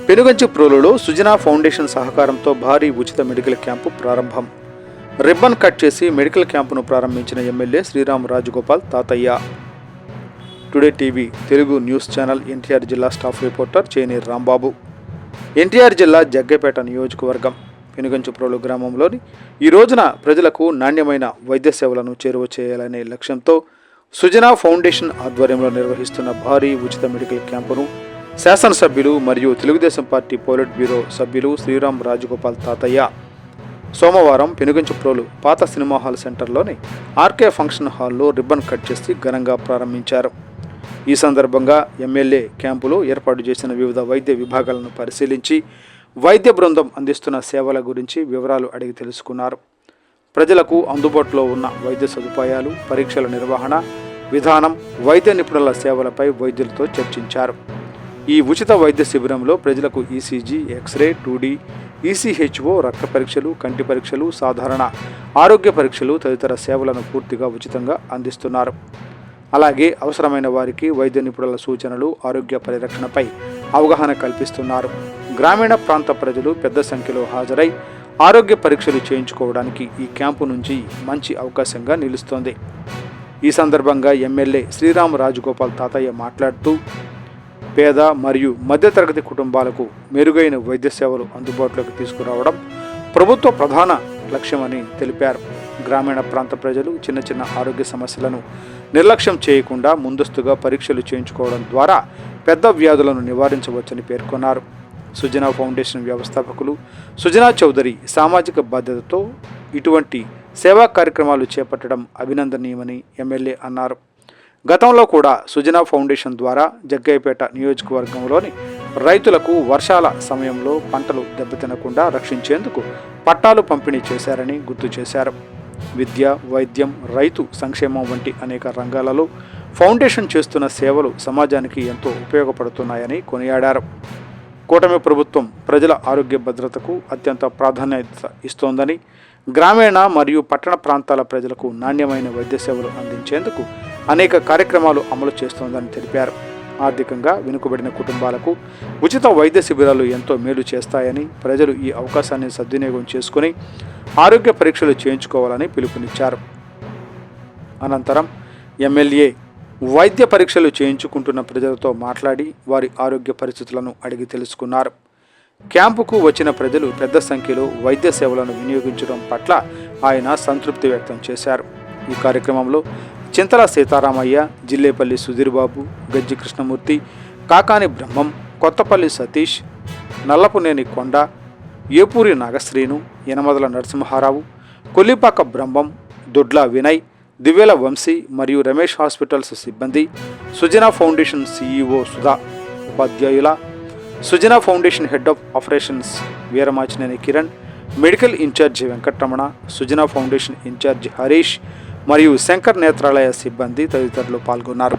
పెనుగంచిప్రోలులో Sujana foundation సహకారంతో భారీ ఉచిత మెడికల్ క్యాంపు ప్రారంభం. రిబ్బన్ కట్ చేసి మెడికల్ క్యాంపును ప్రారంభించిన ఎమ్మెల్యే శ్రీరామ్ రాజగోపాల్ తాతయ్య. Today TV Telugu news channel NTR జిల్లా స్టాఫ్ రిపోర్టర్ చేనేరు రాంబాబు. ఎన్టీఆర్ జిల్లా జగ్గైపేట నియోజకవర్గం పెనుగంచిప్రోలు గ్రామంలోని ఈ రోజున ప్రజలకు నాణ్యమైన వైద్య సేవలను చేరువ చేయాలనే లక్ష్యంతో సుజనా ఫౌండేషన్ ఆధ్వర్యంలో నిర్వహిస్తున్న భారీ ఉచిత మెడికల్ క్యాంపును శాసనసభ్యులు మరియు తెలుగుదేశం పార్టీ పోలిట్ బ్యూరో సభ్యులు శ్రీరామ్ రాజగోపాల్ తాతయ్య సోమవారం పెనుగంచిప్రోలు పాత సినిమా హాల్ సెంటర్లోని ఆర్కే ఫంక్షన్ హాల్లో రిబ్బన్ కట్ చేసి ఘనంగా ప్రారంభించారు. ఈ సందర్భంగా ఎమ్మెల్యే క్యాంపులో ఏర్పాటు చేసిన వివిధ వైద్య విభాగాలను పరిశీలించి వైద్య బృందం అందిస్తున్న సేవల గురించి వివరాలు అడిగి తెలుసుకున్నారు. ప్రజలకు అందుబాటులో ఉన్న వైద్య సదుపాయాలు, పరీక్షల నిర్వహణ విధానం, వైద్య నిపుణుల సేవలపై వైద్యులతో చర్చించారు. ఈ ఉచిత వైద్య శిబిరంలో ప్రజలకు ఈసీజీ, ఎక్స్రే, 2D, ఈసీహెచ్ఓ, రక్త పరీక్షలు, కంటి పరీక్షలు, సాధారణ ఆరోగ్య పరీక్షలు తదితర సేవలను పూర్తిగా ఉచితంగా అందిస్తున్నారు. అలాగే అవసరమైన వారికి వైద్య నిపుణుల సూచనలు, ఆరోగ్య పరిరక్షణపై అవగాహన కల్పిస్తున్నారు. గ్రామీణ ప్రాంత ప్రజలు పెద్ద సంఖ్యలో హాజరై ఆరోగ్య పరీక్షలు చేయించుకోవడానికి ఈ క్యాంపు నుంచి మంచి అవకాశంగా నిలుస్తోంది. ఈ సందర్భంగా ఎమ్మెల్యే శ్రీరామ్ రాజగోపాల్ తాతయ్య మాట్లాడుతూ పేద మరియు మధ్యతరగతి కుటుంబాలకు మెరుగైన వైద్య సేవలు అందుబాటులోకి తీసుకురావడం ప్రభుత్వ ప్రధాన లక్ష్యమని తెలిపారు. గ్రామీణ ప్రాంత ప్రజలు చిన్న చిన్న ఆరోగ్య సమస్యలను నిర్లక్ష్యం చేయకుండా ముందస్తుగా పరీక్షలు చేయించుకోవడం ద్వారా పెద్ద వ్యాధులను నివారించవచ్చని పేర్కొన్నారు. సుజనా ఫౌండేషన్ వ్యవస్థాపకులు సుజనా చౌదరి సామాజిక బాధ్యతతో ఇటువంటి సేవా కార్యక్రమాలు చేపట్టడం అభినందనీయమని ఎమ్మెల్యే అన్నారు. గతంలో కూడా సుజనా ఫౌండేషన్ ద్వారా జగ్గైపేట నియోజకవర్గంలోని రైతులకు వర్షాల సమయంలో పంటలు దెబ్బతినకుండా రక్షించేందుకు పట్టాలు పంపిణీ చేశారని గుర్తు చేశారు. విద్య, వైద్యం, రైతు సంక్షేమం వంటి అనేక రంగాలలో ఫౌండేషన్ చేస్తున్న సేవలు సమాజానికి ఎంతో ఉపయోగపడుతున్నాయని కొనియాడారు. కూటమి ప్రభుత్వం ప్రజల ఆరోగ్య భద్రతకు అత్యంత ప్రాధాన్యత ఇస్తోందని, గ్రామీణ మరియు పట్టణ ప్రాంతాల ప్రజలకు నాణ్యమైన వైద్య సేవలు అందించేందుకు అనేక కార్యక్రమాలు అమలు చేస్తోందని తెలిపారు. ఆర్థికంగా వెనుకబడిన కుటుంబాలకు ఉచిత వైద్య శిబిరాలు ఎంతో మేలు చేస్తాయని, ప్రజలు ఈ అవకాశాన్ని సద్వినియోగం చేసుకుని ఆరోగ్య పరీక్షలు చేయించుకోవాలని పిలుపునిచ్చారు. అనంతరం ఎమ్మెల్యే వైద్య పరీక్షలు చేయించుకుంటున్న ప్రజలతో మాట్లాడి వారి ఆరోగ్య పరిస్థితులను అడిగి తెలుసుకున్నారు. క్యాంపుకు వచ్చిన ప్రజలు పెద్ద సంఖ్యలో వైద్య సేవలను వినియోగించడం పట్ల ఆయన సంతృప్తి వ్యక్తం చేశారు. ఈ కార్యక్రమంలో చింతల సీతారామయ్య, జిల్లేపల్లి సుధీర్బాబు, గజ్జి కృష్ణమూర్తి, కాకాని బ్రహ్మం, కొత్తపల్లి సతీష్, నల్లపునేని కొండ, ఏపూరి నాగశ్రీను, యనమదల నరసింహారావు, కొల్లిపాక బ్రహ్మం, దొడ్ల వినయ్, దివ్యల వంశీ మరియు రమేష్ హాస్పిటల్స్ సిబ్బంది, Sujana foundation CEO Sudha, Upadhyayula, Sujana foundation head of operations Veeramachaneni Kiran, medical incharge Venkataramana, Sujana foundation incharge Harish మరియు శంకర్ నేత్రాలయ సిబ్బంది తదితరులు పాల్గొన్నారు.